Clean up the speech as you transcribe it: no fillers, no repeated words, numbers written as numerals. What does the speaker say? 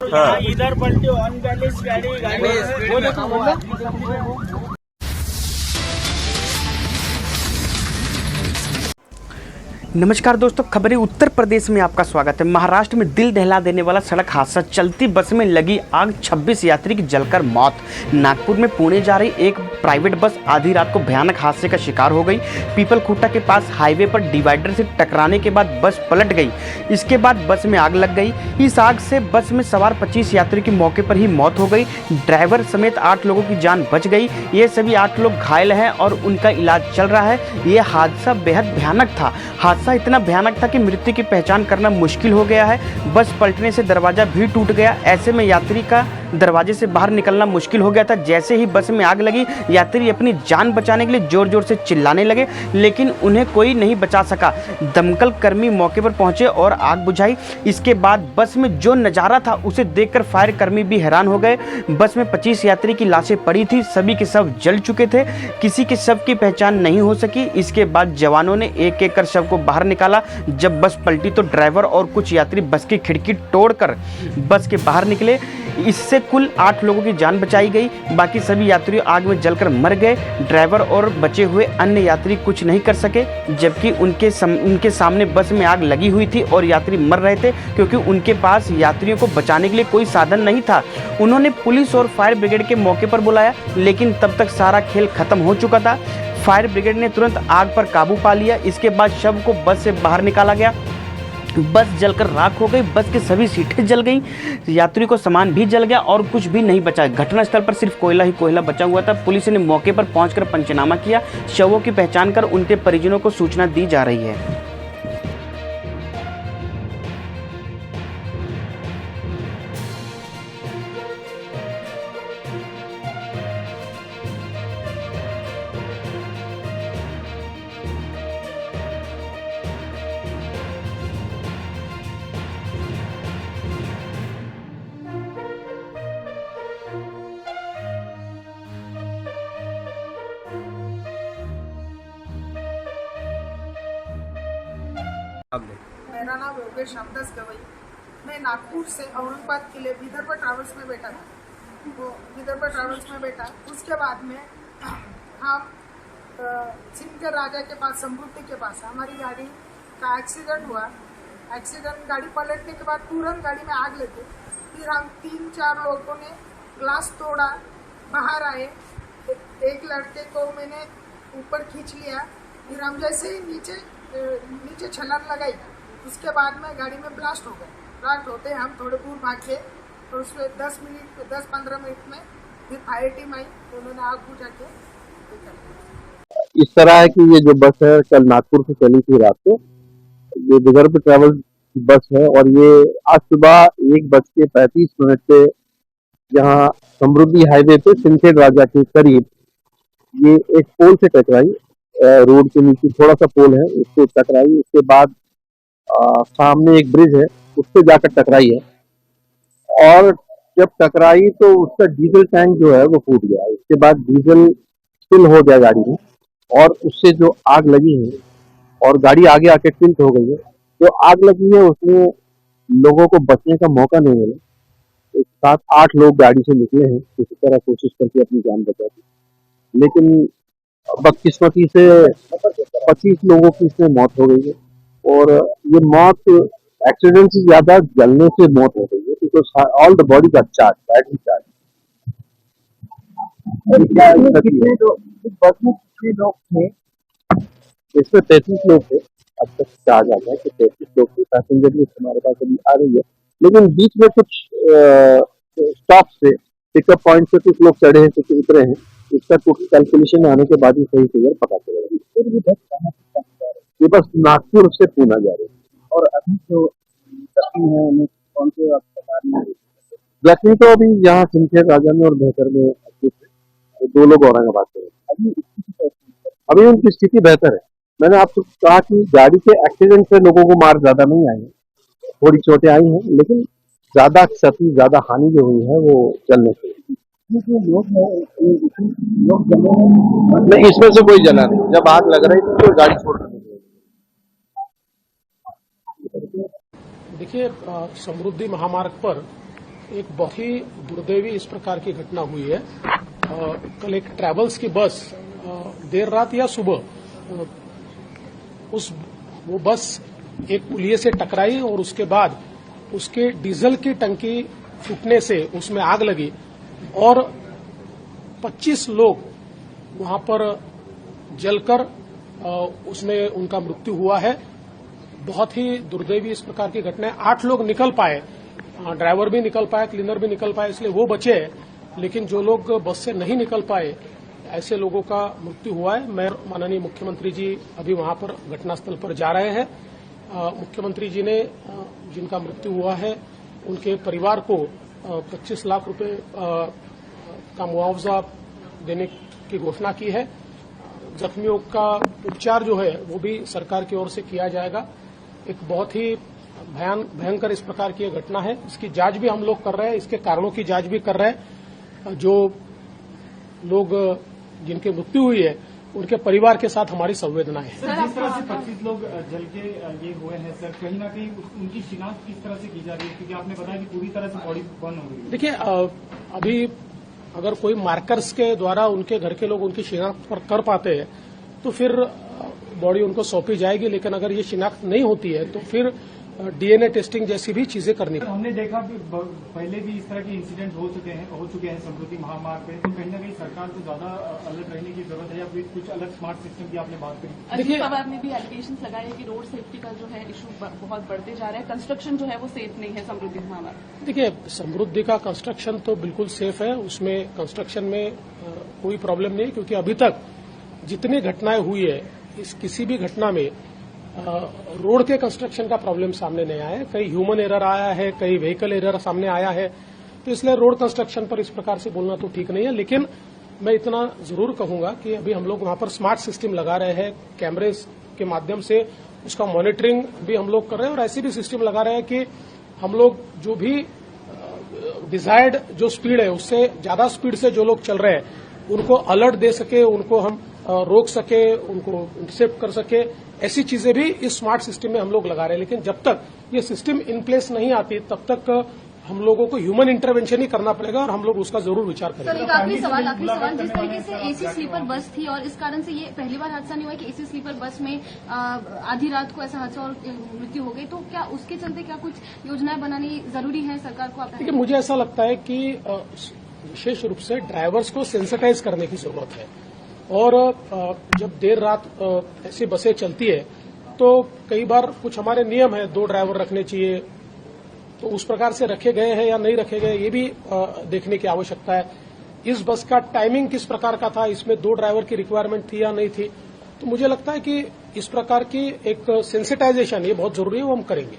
हाँ। इधर पलटी अनबैलेंस गाड़ी नमस्कार दोस्तों, खबरें उत्तर प्रदेश में आपका स्वागत है। महाराष्ट्र में दिल दहला देने वाला सड़क हादसा, चलती बस में लगी आग, 26 यात्री की जलकर मौत। नागपुर में पुणे जा रही एक प्राइवेट बस आधी रात को भयानक हादसे का शिकार हो गई। पीपल खूंटा के पास हाईवे पर डिवाइडर से टकराने के बाद बस पलट गई। इसके बाद बस में आग लग गई। इस आग से बस में सवार 25 यात्री की मौके पर ही मौत हो गई। ड्राइवर समेत 8 लोगों की जान बच गई। ये सभी 8 लोग घायल हैं और उनका इलाज चल रहा है। ये हादसा बेहद भयानक था। हादसा इतना भयानक था कि मृत्यु की पहचान करना मुश्किल हो गया है। बस पलटने से दरवाजा भी टूट गया। ऐसे में यात्री का दरवाजे से बाहर निकलना मुश्किल हो गया था। जैसे ही बस में आग लगी, यात्री अपनी जान बचाने के लिए जोर जोर से चिल्लाने लगे, लेकिन उन्हें कोई नहीं बचा सका। दमकल कर्मी मौके पर पहुंचे और आग बुझाई। इसके बाद बस में जो नज़ारा था उसे देखकर फायर कर्मी भी हैरान हो गए। बस में 25 यात्री की लाशें पड़ी थी। सभी के शव जल चुके थे। किसी के शव की पहचान नहीं हो सकी। इसके बाद जवानों ने एक एक कर शव को बाहर निकाला। जब बस पलटी तो ड्राइवर और कुछ यात्री बस की खिड़की तोड़कर बस के बाहर निकले। इससे कुल 8 लोगों की जान बचाई गई। बाकी सभी यात्री आग में जलकर मर गए। ड्राइवर और बचे हुए अन्य यात्री कुछ नहीं कर सके, जबकि उनके सामने बस में आग लगी हुई थी और यात्री मर रहे थे, क्योंकि उनके पास यात्रियों को बचाने के लिए कोई साधन नहीं था। उन्होंने पुलिस और फायर ब्रिगेड के मौके पर बुलाया, लेकिन तब तक सारा खेल खत्म हो चुका था। फायर ब्रिगेड ने तुरंत आग पर काबू पा लिया। इसके बाद शव को बस से बाहर निकाला गया। बस जलकर राख हो गई। बस की सभी सीटें जल गईं। यात्री को सामान भी जल गया और कुछ भी नहीं बचा। घटनास्थल पर सिर्फ कोयला ही कोयला बचा हुआ था। पुलिस ने मौके पर पहुंचकर पंचनामा किया। शवों की पहचान कर उनके परिजनों को सूचना दी जा रही है। मेरा नाम योगेश रामदास गवई। मैं नागपुर से औरंगाबाद के लिए विदर्भ ट्रैवल्स में बैठा था। वो विदर्भ ट्रैवल्स में बैठा, उसके बाद में हम सिंहगढ़ राजा के पास, समृद्धि के पास हमारी गाड़ी का एक्सीडेंट हुआ। एक्सीडेंट, गाड़ी पलटने के बाद तुरंत गाड़ी में आग लगी। फिर हम 3-4 लोगों ने ग्लास तोड़ा, बाहर आए। एक लड़के को मैंने ऊपर खींच लिया। फिर हम जैसे ही नीचे छलांग लगाई, उसके बाद में गाड़ी में ब्लास्ट हो गए। ब्लास्ट होते हम थोड़े दूर भागे और उसमें 10-15 मिनट में फिर फायर टीम आई, उन्होंने आग बुझा के इस तरह है कि ये जो बस है कल नागपुर से चली थी रात को। ये विदर्भ ट्रैवल की बस है और ये आज सुबह 1:35 पे यहाँ समृद्धि हाईवे पे सिंहगढ़ राजा के करीब ये एक पोल से टकराई। रोड के नीचे थोड़ा सा पोल है, उसको टकराई। उसके बाद सामने एक ब्रिज है, उससे जाकर टकराई है। और जब टकराई तो उसका डीजल टैंक जो है वो फूट गया। उसके बाद डीजल स्पिल हो गया गाड़ी में और उससे जो आग लगी है और गाड़ी आगे आके टिल्ट हो गई है। जो आग लगी है उसमें लोगों को बचने का मौका नहीं मिला। 7-8 लोग गाड़ी से निकले हैं, किसी तरह कोशिश करके अपनी जान बचा दी, लेकिन बदकिस्मती से 25 लोगों की इसमें मौत हो गई है। और ये मौत एक्सीडेंट से ज्यादा जलने से मौत हो गई है, बिकॉज ऑल द बॉडी का चार्ज, बैटरी चार्ज। बस में कितने लोग थे? इसमें 33 लोग थे। अब तक कहा जाता है कि 33 लोग थे। पैसेंजर भी हमारे पास अभी आ रही है, लेकिन बीच में कुछ स्टॉप से, पिकअप पॉइंट से कुछ लोग चढ़े हैं, कुछ उतरे हैं। इसका टोटल कैलकुलेशन आने के बाद ही सही फिगर पता चलेगा। ये बस नागपुर से पुणे जा रही है। और अभी जो जख्मी है उन्हें कौन से अस्पताल में? जख्मी तो अभी यहाँ सिंहगढ़ राजा में और बेहतर में अच्छे से, 2 लोग औरंगाबाद से। अभी उनकी स्थिति बेहतर है। मैंने आपको कहा कि गाड़ी के एक्सीडेंट से लोगों को मार ज्यादा नहीं आई है, थोड़ी चोटें आई हैं, लेकिन ज्यादा क्षति, ज्यादा हानि जो हुई है वो जलने से। लोग नहीं, इसमें से कोई जला नहीं। जब आग लग रही थी तो गाड़ी छोड़ रही थी। देखिए, समृद्धि महामार्ग पर एक बहुत ही दुर्दैवी इस प्रकार की घटना हुई है। कल एक ट्रैवल्स की बस देर रात या सुबह वो बस एक पुलिये से टकराई और उसके बाद उसके डीजल की टंकी फूटने से उसमें आग लगी और 25 लोग वहां पर जलकर उसमें उनका मृत्यु हुआ है। बहुत ही दुर्दैवी इस प्रकार की घटना है। 8 लोग निकल पाए, ड्राइवर भी निकल पाया, क्लीनर भी निकल पाए, इसलिए वो बचे। लेकिन जो लोग बस से नहीं निकल पाए, ऐसे लोगों का मृत्यु हुआ है। मैं माननीय मुख्यमंत्री जी अभी वहां पर घटनास्थल पर जा रहे हैं। मुख्यमंत्री जी ने जिनका मृत्यु हुआ है उनके परिवार को 25 लाख रुपए का मुआवजा देने की घोषणा की है। जख्मियों का उपचार जो है वो भी सरकार की ओर से किया जाएगा। एक बहुत ही भयंकर इस प्रकार की घटना है। इसकी जांच भी हम लोग कर रहे हैं, इसके कारणों की जांच भी कर रहे हैं। जो लोग जिनकी मृत्यु हुई है उनके परिवार के साथ हमारी संवेदना है। सर, जिस तरह से 25 लोग जल के ये हुए हैं सर, कहीं ना कहीं उनकी शिनाख्त किस तरह से की जा रही है? क्योंकि आपने बताया कि पूरी तरह से बॉडी बर्न हो गई है। देखिए, अभी अगर कोई मार्कर्स के द्वारा उनके घर के लोग उनकी शिनाख्त कर पाते हैं तो फिर बॉडी उनको सौंपी जाएगी। लेकिन अगर ये शिनाख्त नहीं होती है तो फिर डीएनए टेस्टिंग जैसी भी चीजें करनी पड़ेगी। हमने देखा कि पहले भी इस तरह के इंसिडेंट हो चुके हैं समृद्धि महामार्ग पे, तो कहीं ना कहीं सरकार को ज्यादा अलर्ट रहने की जरूरत है या फिर कुछ अलग स्मार्ट सिस्टम की आपने बात करी। देखिए, पवार ने भी एलिगेशन लगाए हैं कि रोड सेफ्टी का जो है इशू बहुत बढ़ते जा रहा है, कंस्ट्रक्शन जो है वो सेफ नहीं है समृद्धि महामार्ग। देखिए, समृद्धि का कंस्ट्रक्शन तो बिल्कुल सेफ है, उसमें कंस्ट्रक्शन में कोई प्रॉब्लम नहीं, क्योंकि अभी तक जितनी घटनाएं हुई है इस किसी भी घटना में रोड के कंस्ट्रक्शन का प्रॉब्लम सामने नहीं आया है। कई ह्यूमन एरर आया है, कई व्हीकल एरर सामने आया है, तो इसलिए रोड कंस्ट्रक्शन पर इस प्रकार से बोलना तो ठीक नहीं है। लेकिन मैं इतना जरूर कहूंगा कि अभी हम लोग वहां पर स्मार्ट सिस्टम लगा रहे हैं, कैमरे के माध्यम से उसका मॉनिटरिंग भी हम लोग कर रहे हैं और ऐसी भी सिस्टम लगा रहे हैं कि हम लोग जो भी डिजायर्ड जो स्पीड है उससे ज्यादा स्पीड से जो लोग चल रहे हैं उनको अलर्ट दे सके, उनको हम रोक सके, उनको इंटरसेप्ट कर सके, ऐसी चीजें भी इस स्मार्ट सिस्टम में हम लोग लगा रहे हैं। लेकिन जब तक ये सिस्टम इन प्लेस नहीं आती तब तक हम लोगों को ह्यूमन इंटरवेंशन ही करना पड़ेगा और हम लोग उसका जरूर विचार करेंगे। सर, एक आखिरी सवाल जिस तरीके से एसी स्लीपर बस थी और इस कारण से ये पहली बार हादसा नहीं हुआ कि एसी स्लीपर बस में आधी रात को ऐसा हादसा और मृत्यु हो गई, तो क्या उसके चलते क्या कुछ योजनाएं बनानी जरूरी है सरकार को? देखिए, मुझे ऐसा लगता है कि विशेष रूप से ड्राइवर्स को सेंसिटाइज करने की जरूरत है और जब देर रात ऐसी बसें चलती है तो कई बार कुछ हमारे नियम है, 2 ड्राइवर रखने चाहिए, तो उस प्रकार से रखे गए हैं या नहीं रखे गए ये भी देखने की आवश्यकता है। इस बस का टाइमिंग किस प्रकार का था, इसमें 2 ड्राइवर की रिक्वायरमेंट थी या नहीं थी, तो मुझे लगता है कि इस प्रकार की एक सेंसिटाइजेशन ये बहुत जरूरी है, वो हम करेंगे।